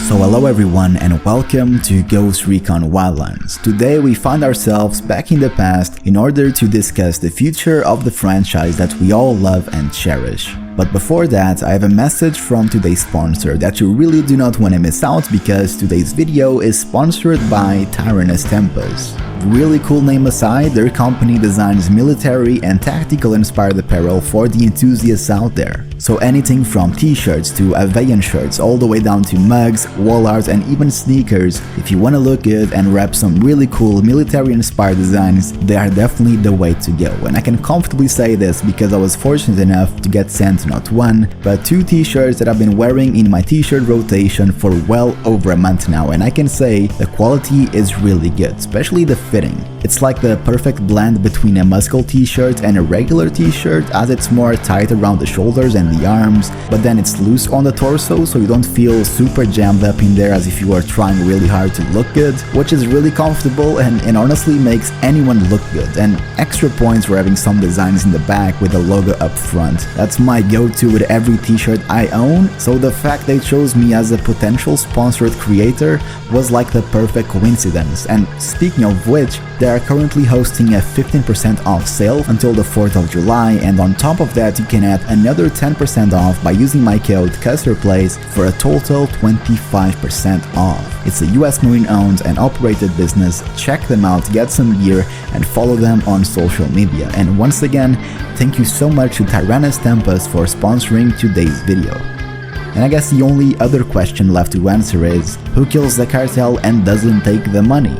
So hello everyone and welcome to Ghost Recon Wildlands. Today we find ourselves back in the past in order to discuss the future of the franchise that we all love and cherish. But before that, I have a message from today's sponsor that you really do not want to miss out, because today's video is sponsored by Tyrannus Tempest. Really cool name aside, their company designs military and tactical inspired apparel for the enthusiasts out there. So anything from t-shirts to Avian shirts, all the way down to mugs, wall art and even sneakers. If you want to look good and rep some really cool military inspired designs, they are definitely the way to go. And I can comfortably say this because I was fortunate enough to get sent not one, but two t-shirts that I've been wearing in my t-shirt rotation for well over a month now, and I can say the quality is really good, especially the fitting. It's like the perfect blend between a muscle t-shirt and a regular t-shirt, as it's more tight around the shoulders and the arms, but then it's loose on the torso, so you don't feel super jammed up in there as if you are trying really hard to look good, which is really comfortable and honestly makes anyone look good. And extra points for having some designs in the back with the logo up front. That's my go-to with every t-shirt I own, so the fact they chose me as a potential sponsored creator was like the perfect coincidence. And speaking of which, they are currently hosting a 15% off sale until the 4th of July, and on top of that you can add another 10% off by using my code CUSTER for a total 25% off. It's a US Marine owned and operated business. Check them out, get some gear and follow them on social media. And once again, thank you so much to Tyrannus Tempest for sponsoring today's video. And I guess the only other question left to answer is, who kills the cartel and doesn't take the money?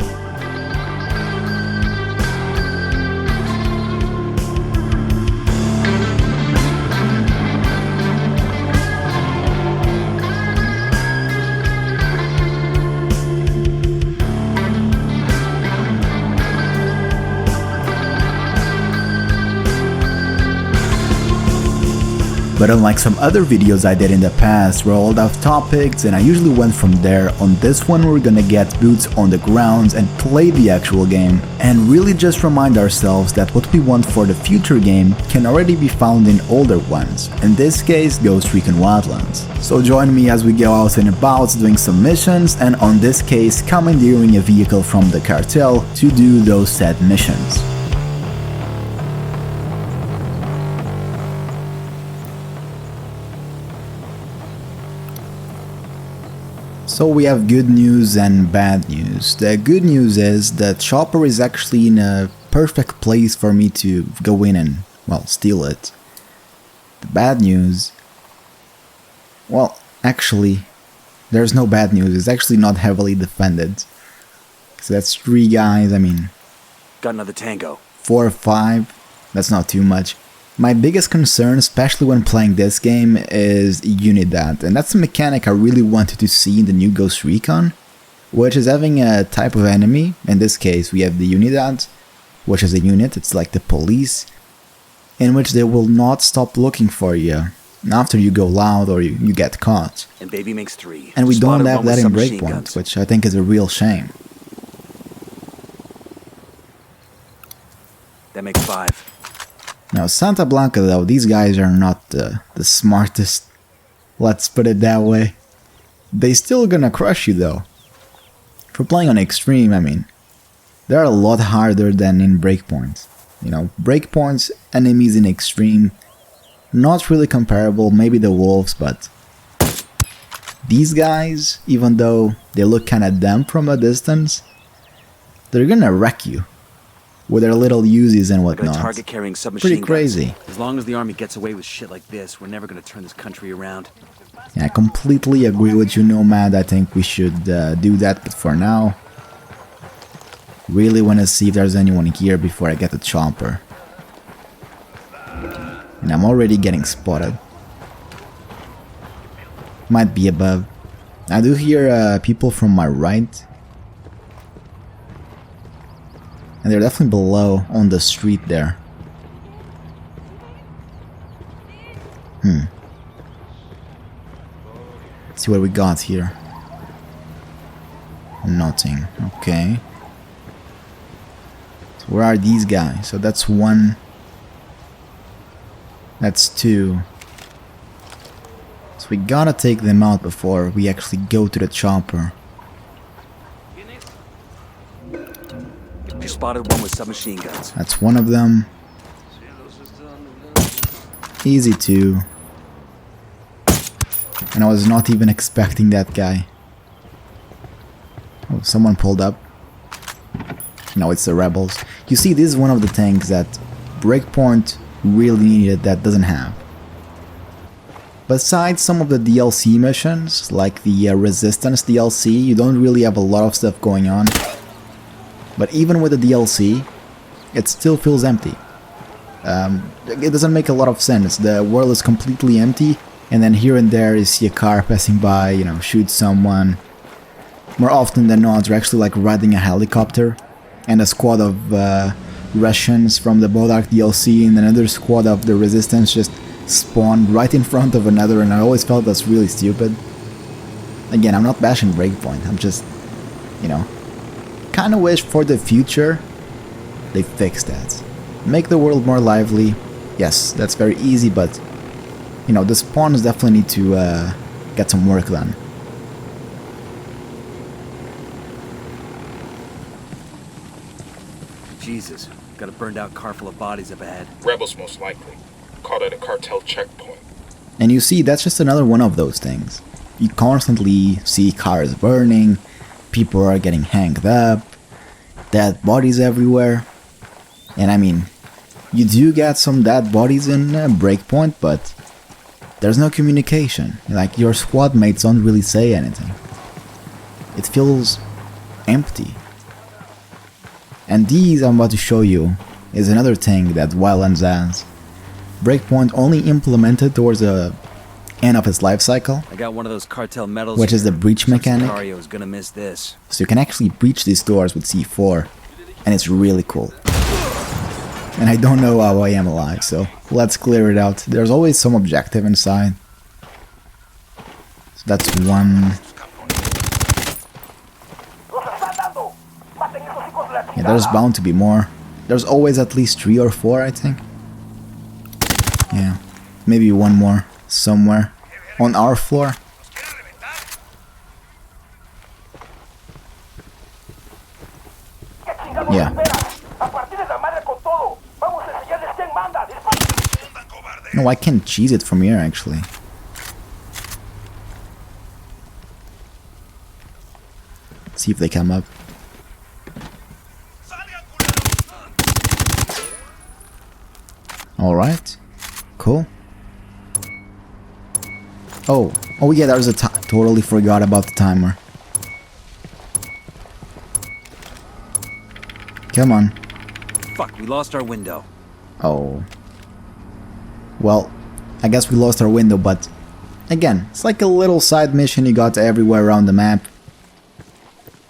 But unlike some other videos I did in the past where I rolled off topics and I usually went from there, on this one we're gonna get boots on the ground and play the actual game and really just remind ourselves that what we want for the future game can already be found in older ones, in this case Ghost Recon Wildlands. So join me as we go out and about doing some missions, and on this case commandeering a vehicle from the cartel to do those said missions. So we have good news and bad news. The good news is that chopper is actually in a perfect place for me to go in and, well, steal it. The bad news, well, actually, there's no bad news. It's actually not heavily defended. So that's 3 guys, I mean... Got another tango. 4 or 5, that's not too much. My biggest concern, especially when playing this game, is Unidad, and that's a mechanic I really wanted to see in the new Ghost Recon, which is having a type of enemy. In this case we have the Unidad, which is a unit, it's like the police, in which they will not stop looking for you after you go loud or you get caught. And baby makes 3. And we don't have that in Breakpoint, which I think is a real shame. That makes 5. Now Santa Blanca though, these guys are not the smartest, let's put it that way. They still gonna crush you though. For playing on Extreme, I mean, they're a lot harder than in Breakpoint. You know, Breakpoint's enemies in Extreme, not really comparable, maybe the wolves, but these guys, even though they look kinda dumb from a distance, they're gonna wreck you with their little Uzis and whatnot. Target carrying submachine Pretty crazy. Guns. As long as the army gets away with shit like this, we're never gonna turn this country around. Yeah, I completely agree with you, Nomad. I think we should do that, but for now, really want to see if there's anyone here before I get the chopper. And I'm already getting spotted. Might be above. I do hear people from my right. And they're definitely below on the street there. Let's see what we got here. Nothing. Okay. So where are these guys? So that's 1. That's 2. So we gotta take them out before we actually go to the chopper. You spotted one with submachine guns. That's one of them. Easy too. And I was not even expecting that guy. Oh, someone pulled up. No, it's the rebels. You see, this is one of the things that Breakpoint really needed that doesn't have. Besides some of the DLC missions, like the Resistance DLC, you don't really have a lot of stuff going on. But even with the DLC, it still feels empty. It doesn't make a lot of sense. The world is completely empty, and then here and there you see a car passing by, you know, shoot someone. More often than not, they're actually like riding a helicopter, and a squad of Russians from the Bodark DLC and another squad of the Resistance just spawned right in front of another, and I always felt that's really stupid. Again, I'm not bashing Breakpoint, I'm just, you know, kinda wish for the future they fix that. Make the world more lively. Yes, that's very easy, but, you know, the spawns definitely need to get some work done. Jesus, got a burned out car full of bodies up ahead. Rebels most likely. Caught at a cartel checkpoint. And you see, that's just another one of those things. You constantly see cars burning, people are getting hanged up, dead bodies everywhere. And I mean, you do get some dead bodies in Breakpoint, but there's no communication. Like, your squad mates don't really say anything. It feels empty. And these I'm about to show you is another thing that Wildlands has. Breakpoint only implemented towards the end of its life cycle. I got one of those cartel medals, which is the breach mechanic. Sicario's gonna miss this. So you can actually breach these doors with C4, and it's really cool. And I don't know how I am alive, so let's clear it out. There's always some objective inside. So that's one. Yeah, there's bound to be more. There's always at least 3 or 4, I think. Yeah, maybe one more somewhere on our floor. Yeah. No, I can cheese it from here actually. See if they come up. Alright. Cool. Oh yeah, there's a totally forgot about the timer. Come on. Fuck, we lost our window. Oh. Well, I guess we lost our window, but again, it's like a little side mission you got everywhere around the map.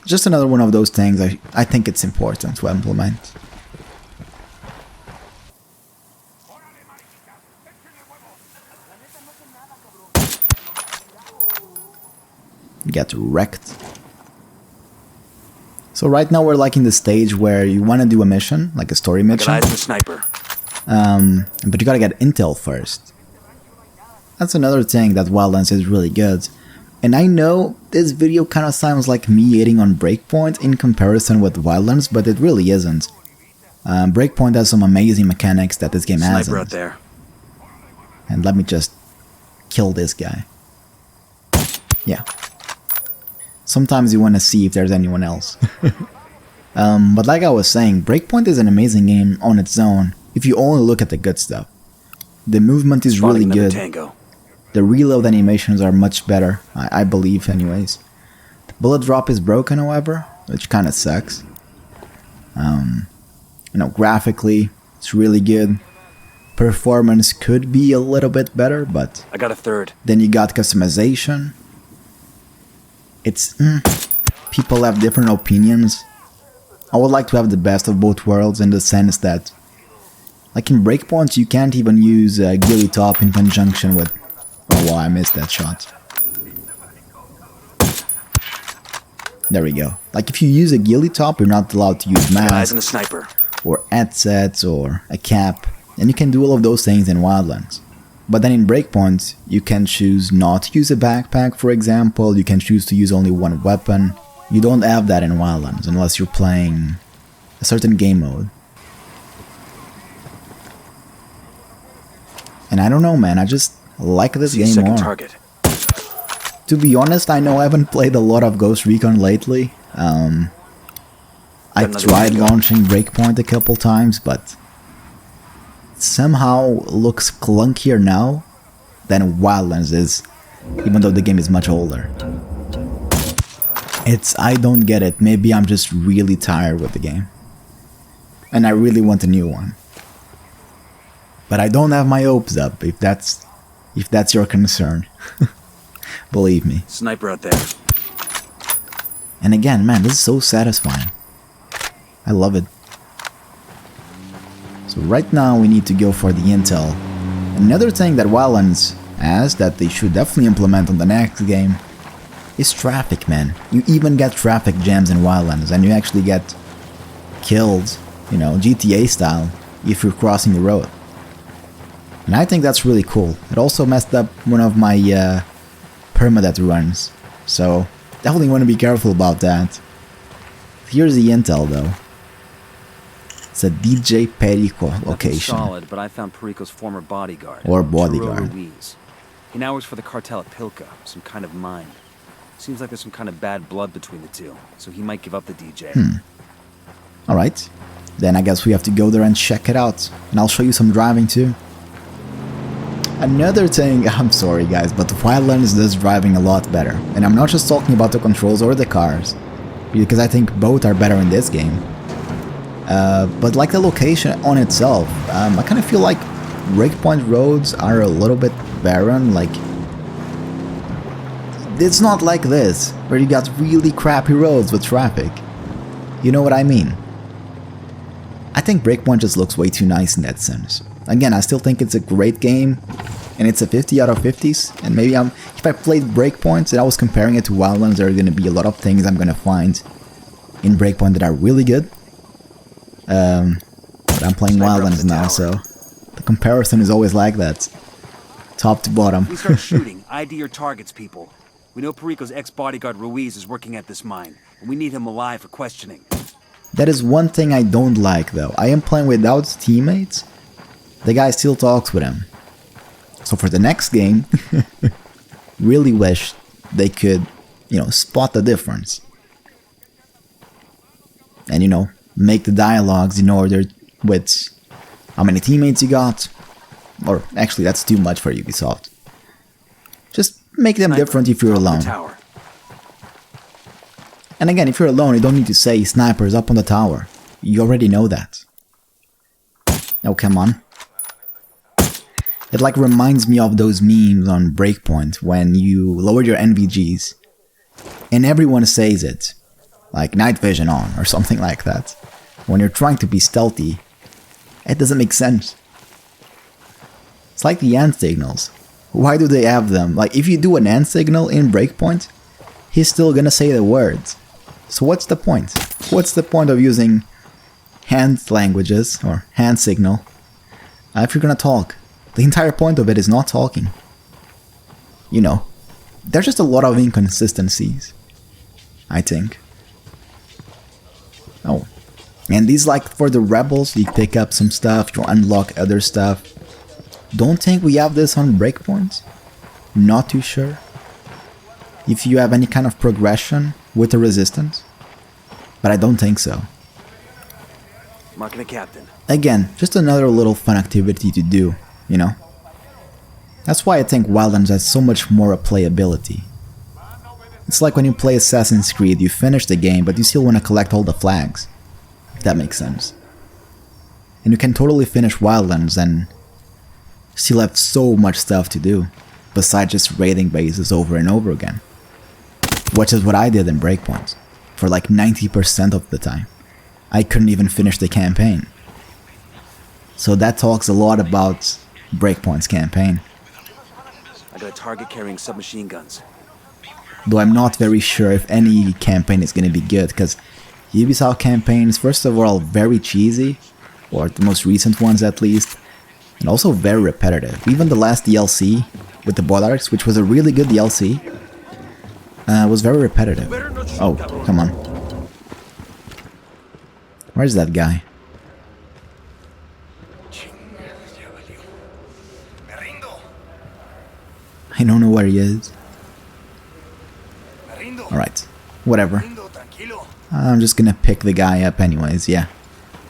Just another one of those things I think it's important to implement. Get wrecked. So right now we're like in the stage where you want to do a mission, like a story mission. Got eyes on the sniper. But you gotta get intel first. That's another thing that Wildlands is really good. And I know this video kind of sounds like me hating on Breakpoint in comparison with Wildlands, but it really isn't. Breakpoint has some amazing mechanics that this game hasn't. Sniper out there. And let me just kill this guy. Yeah. Sometimes you want to see if there's anyone else. But like I was saying, Breakpoint is an amazing game on its own if you only look at the good stuff. The movement is really good. Tango. The reload animations are much better, I believe anyways. The bullet drop is broken, however, which kind of sucks. You know, graphically, it's really good. Performance could be a little bit better, but I got a third. then you got customization. It's people have different opinions. I would like to have the best of both worlds in the sense that, like in Breakpoint, you can't even use Ghillie Top in conjunction with. Oh wow, I missed that shot. There we go. Like if you use a Ghillie Top, you're not allowed to use Got eyes on the masks sniper. or headsets or a cap, and you can do all of those things in Wildlands. But then in Breakpoint, you can choose not to use a backpack, for example. You can choose to use only one weapon. You don't have that in Wildlands unless you're playing a certain game mode. And I don't know, man, I just like this game more. Target. To be honest, I know I haven't played a lot of Ghost Recon lately. I tried launching Breakpoint a couple times, but somehow looks clunkier now than Wildlands is, even though the game is much older. I don't get it. Maybe I'm just really tired with the game. And I really want a new one. But I don't have my hopes up, if that's your concern. Believe me. Sniper out there. And again, man, this is so satisfying. I love it. So right now we need to go for the intel. Another thing that Wildlands has that they should definitely implement on the next game is traffic, man. You even get traffic jams in Wildlands, and you actually get killed, you know, GTA style, if you're crossing the road. And I think that's really cool. It also messed up one of my permadeath runs, so definitely want to be careful about that. Here's the intel though. It's a DJ Perico location. Solid, but I found Perico's former bodyguard. Or bodyguard. Ruiz. He now works for the cartel at Pilca, some kind of mine. Seems like there's some kind of bad blood between the two, so he might give up the DJ. Alright, then I guess we have to go there and check it out. And I'll show you some driving too. Another thing, I'm sorry guys, but Wildlands does driving a lot better. And I'm not just talking about the controls or the cars, because I think both are better in this game. But like the location on itself, I kind of feel like Breakpoint roads are a little bit barren. Like, it's not like this, where you got really crappy roads with traffic. You know what I mean? I think Breakpoint just looks way too nice in that sense. Again, I still think it's a great game, and it's a 50 out of 50s, and maybe if I played Breakpoint and I was comparing it to Wildlands, there are going to be a lot of things I'm going to find in Breakpoint that are really good. But I'm playing Wildlands now, so the comparison is always like that. Top to bottom. We start shooting. ID your targets, people. We know Perico's ex-bodyguard Ruiz is working at this mine, and we need him alive for questioning. That is one thing I don't like, though. I am playing without teammates. The guy still talks with him. So for the next game, really wish they could, you know, spot the difference. And, you know, make the dialogues in order with how many teammates you got. Or actually, that's too much for Ubisoft. Just make them different if you're alone. And again, if you're alone, you don't need to say snipers up on the tower. You already know that. Oh, come on. It like reminds me of those memes on Breakpoint when you lower your NVGs and everyone says it, like night vision on or something like that. When you're trying to be stealthy, it doesn't make sense. It's like the hand signals. Why do they have them? Like, if you do an hand signal in Breakpoint, he's still gonna say the words. So what's the point? What's the point of using hand languages or hand signal if you're gonna talk? The entire point of it is not talking. You know, there's just a lot of inconsistencies, I think. Oh, and these, like, for the rebels, you pick up some stuff, you unlock other stuff. Don't think we have this on Breakpoint. Not too sure. If you have any kind of progression with the resistance. But I don't think so. Marking a captain. Again, just another little fun activity to do, you know? That's why I think Wildlands has so much more replayability. It's like when you play Assassin's Creed, you finish the game, but you still want to collect all the flags. If that makes sense. And you can totally finish Wildlands and still have so much stuff to do, besides just raiding bases over and over again. Which is what I did in Breakpoint, for like 90% of the time. I couldn't even finish the campaign. So that talks a lot about Breakpoint's campaign. I got a target carrying submachine guns. Though I'm not very sure if any campaign is going to be good, because Ubisoft campaigns, first of all, very cheesy, or the most recent ones at least, and also very repetitive. Even the last DLC with the Bollarks, which was a really good DLC, was very repetitive. Oh, come on. Where's that guy? I don't know where he is. Alright, whatever. I'm just gonna pick the guy up anyways, yeah.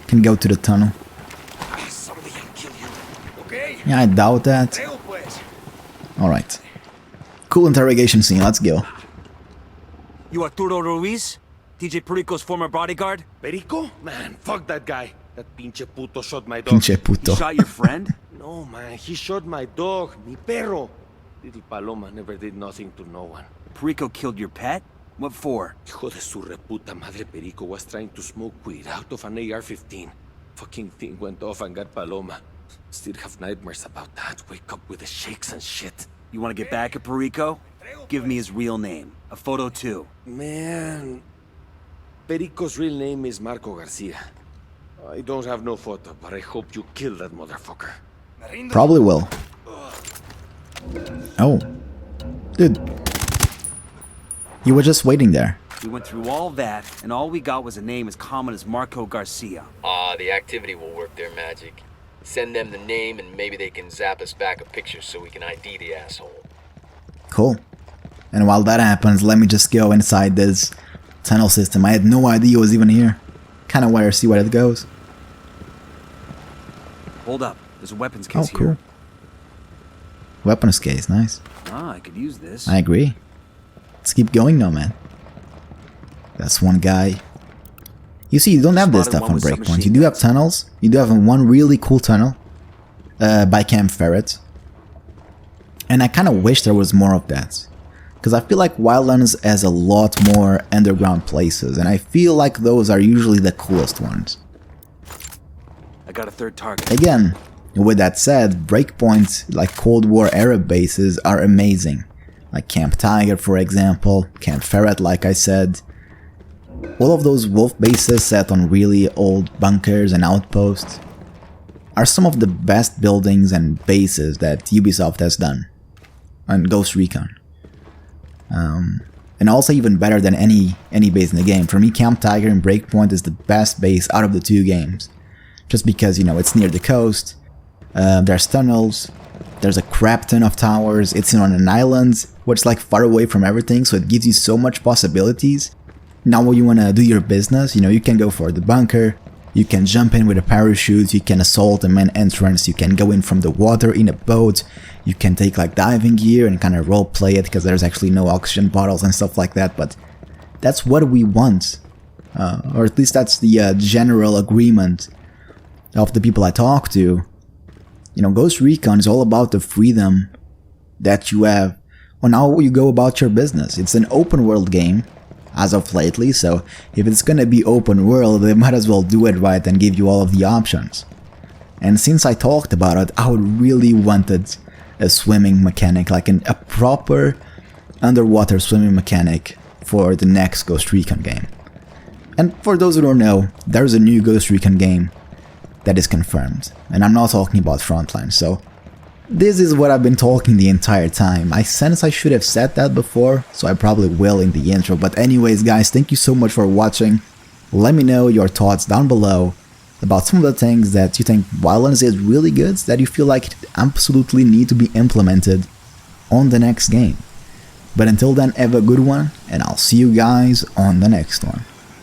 Can go to the tunnel. Yeah, I doubt that. Alright. Cool interrogation scene, let's go. You Arturo Ruiz? TJ Perico's former bodyguard? Perico? Man, fuck that guy. That pinche puto shot my dog. Pinche puto. He shot your friend? No, man, he shot my dog, mi perro. Little Paloma never did nothing to no one. Perico killed your pet? What for? Hijo de su reputa madre, Perico was trying to smoke weed out of an AR-15. Fucking thing went off and got Paloma. Still have nightmares about that. Wake up with the shakes and shit. You want to get back at Perico? Give me his real name. A photo too. Man, Perico's real name is Marco Garcia. I don't have no photo, but I hope you kill that motherfucker. Probably will. Oh. Dude. You were just waiting there. We went through all that, and all we got was a name as common as Marco Garcia. The activity will work their magic. Send them the name and maybe they can zap us back a picture so we can ID the asshole. Cool. And while that happens, let me just go inside this tunnel system. I had no idea it was even here. Kinda want to see where it goes. Hold up. There's a weapons case Oh, cool. here. Weapons case, nice. I could use this. I agree. Let's keep going now, man. That's one guy. You see, you don't have this Spotted stuff one on with Breakpoint. You submachine do have guns. tunnels. You do have one really cool tunnel by Camp Ferret. And I kind of wish there was more of that. Because I feel like Wildlands has a lot more underground places. And I feel like those are usually the coolest ones. I got a third target. Again, with that said, Breakpoint, like Cold War era bases, are amazing. Like Camp Tiger, for example, Camp Ferret, like I said. All of those wolf bases set on really old bunkers and outposts are some of the best buildings and bases that Ubisoft has done on Ghost Recon. And also even better than any base in the game. For me, Camp Tiger and Breakpoint is the best base out of the two games. Just because, you know, it's near the coast, there's tunnels, there's a crap ton of towers, it's on an island, which is like far away from everything, so it gives you so much possibilities. Now when you want to do your business, you know, you can go for the bunker, you can jump in with a parachute, you can assault the main entrance, you can go in from the water in a boat, you can take like diving gear and kind of roleplay it because there's actually no oxygen bottles and stuff like that, but that's what we want. Or at least that's the general agreement of the people I talk to. You know, Ghost Recon is all about the freedom that you have on how you go about your business. It's an open world game, as of lately, so if it's gonna be open world, they might as well do it right and give you all of the options. And since I talked about it, I would really wanted a swimming mechanic, like a proper underwater swimming mechanic for the next Ghost Recon game. And for those who don't know, there's a new Ghost Recon game that is confirmed, and I'm not talking about Frontline, so this is what I've been talking the entire time. I sense I should have said that before, so I probably will in the intro, but anyways guys, thank you so much for watching. Let me know your thoughts down below about some of the things that you think Wildlands is really good, that you feel like it absolutely need to be implemented on the next game. But until then, have a good one, and I'll see you guys on the next one.